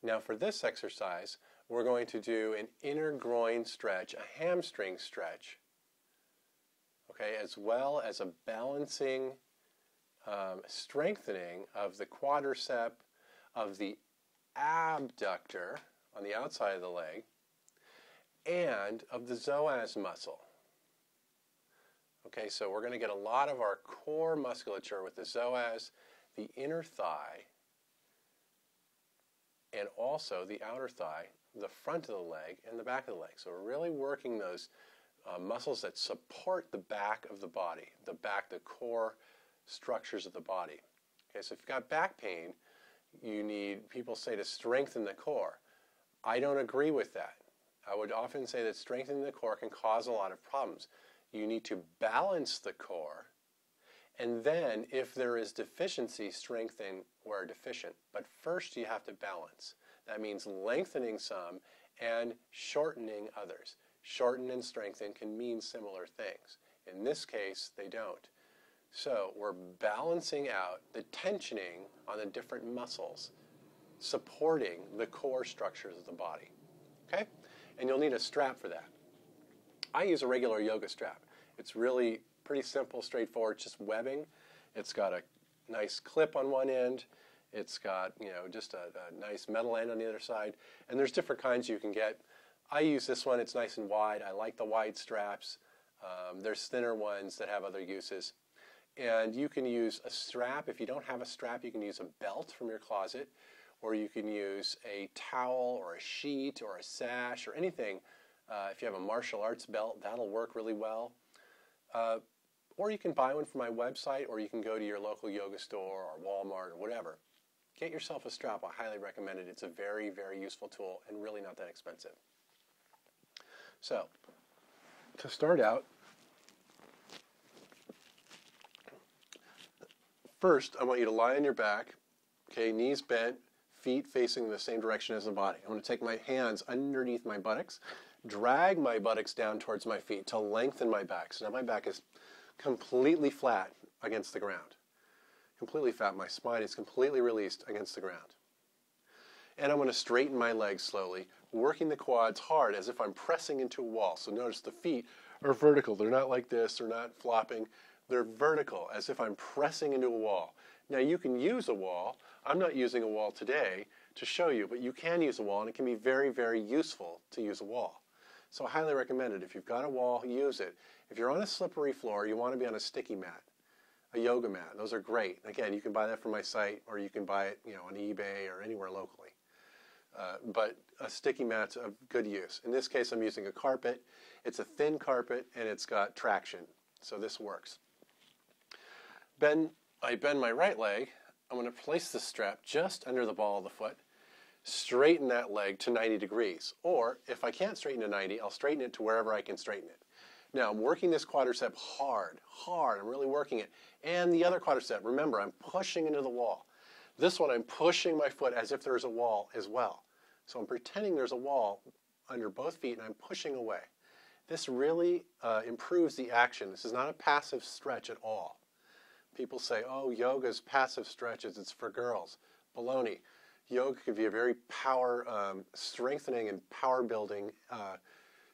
Now for this exercise, we're going to do an inner groin stretch, a hamstring stretch, okay, as well as a balancing, strengthening of the quadricep, of the abductor on the outside of the leg, and of the psoas muscle. Okay, so we're going to get a lot of our core musculature with the psoas, the inner thigh, and also the outer thigh, the front of the leg, and the back of the leg. So we're really working those muscles that support the back of the body, the core structures of the body. Okay, so if you've got back pain, people say to strengthen the core. I don't agree with that. I would often say that strengthening the core can cause a lot of problems. You need to balance the core, and then if there is deficiency, strengthen where deficient. But first you have to balance. That means lengthening some and shortening others. Shorten and strengthen can mean similar things. In this case, they don't. So we're balancing out the tensioning on the different muscles, supporting the core structures of the body. Okay? And you'll need a strap for that. I use a regular yoga strap. It's really pretty simple, straightforward, just webbing. It's got a nice clip on one end. It's got, just a nice metal end on the other side. And there's different kinds you can get. I use this one. It's nice and wide. I like the wide straps. There's thinner ones that have other uses. And you can use a strap. If you don't have a strap, you can use a belt from your closet, or you can use a towel or a sheet or a sash or anything. If you have a martial arts belt, that'll work really well. Or you can buy one from my website, or you can go to your local yoga store or Walmart or whatever. Get yourself a strap. I highly recommend it. It's a very, very useful tool and really not that expensive. So, to start out, first I want you to lie on your back, okay, knees bent, feet facing the same direction as the body. I'm going to take my hands underneath my buttocks, drag my buttocks down towards my feet to lengthen my back. So now my back is completely flat against the ground. Completely flat. My spine is completely released against the ground. And I'm going to straighten my legs slowly, working the quads hard as if I'm pressing into a wall. So notice the feet are vertical. They're not like this. They're not flopping. They're vertical, as if I'm pressing into a wall. Now you can use a wall. I'm not using a wall today to show you, but you can use a wall, and it can be very, very useful to use a wall. So I highly recommend it. If you've got a wall, use it. If you're on a slippery floor, you want to be on a sticky mat, a yoga mat. Those are great. Again, you can buy that from my site, or you can buy it, on eBay or anywhere locally. But a sticky mat's of good use. In this case, I'm using a carpet. It's a thin carpet, and it's got traction. So this works. I bend my right leg. I'm going to place the strap just under the ball of the foot, straighten that leg to 90 degrees. Or if I can't straighten to 90, I'll straighten it to wherever I can straighten it. Now, I'm working this quadricep hard. I'm really working it. And the other quadricep, remember, I'm pushing into the wall. This one, I'm pushing my foot as if there's a wall as well. So I'm pretending there's a wall under both feet, and I'm pushing away. This really improves the action. This is not a passive stretch at all. People say, oh, yoga's passive stretches, it's for girls. Baloney. Yoga can be a very power strengthening and power building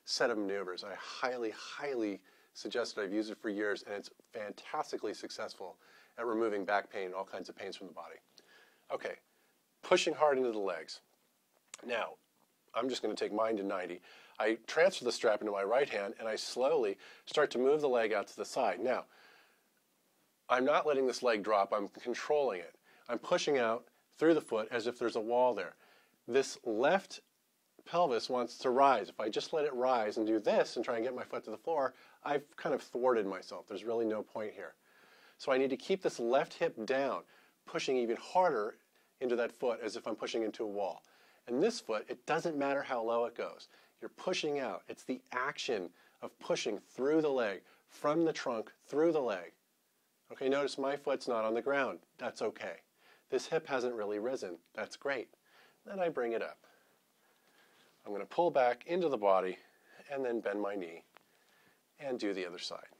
set of maneuvers. I highly, highly suggest it. I've used it for years, and it's fantastically successful at removing back pain and all kinds of pains from the body. Okay, pushing hard into the legs. Now, I'm just going to take mine to 90. I transfer the strap into my right hand, and I slowly start to move the leg out to the side. Now, I'm not letting this leg drop. I'm controlling it. I'm pushing out through the foot as if there's a wall there. This left pelvis wants to rise. If I just let it rise and do this and try and get my foot to the floor, I've kind of thwarted myself. There's really no point here. So I need to keep this left hip down, pushing even harder into that foot as if I'm pushing into a wall. And this foot, it doesn't matter how low it goes. You're pushing out. It's the action of pushing through the leg, from the trunk, through the leg. Okay, notice my foot's not on the ground. That's okay. This hip hasn't really risen. That's great. Then I bring it up. I'm going to pull back into the body and then bend my knee and do the other side.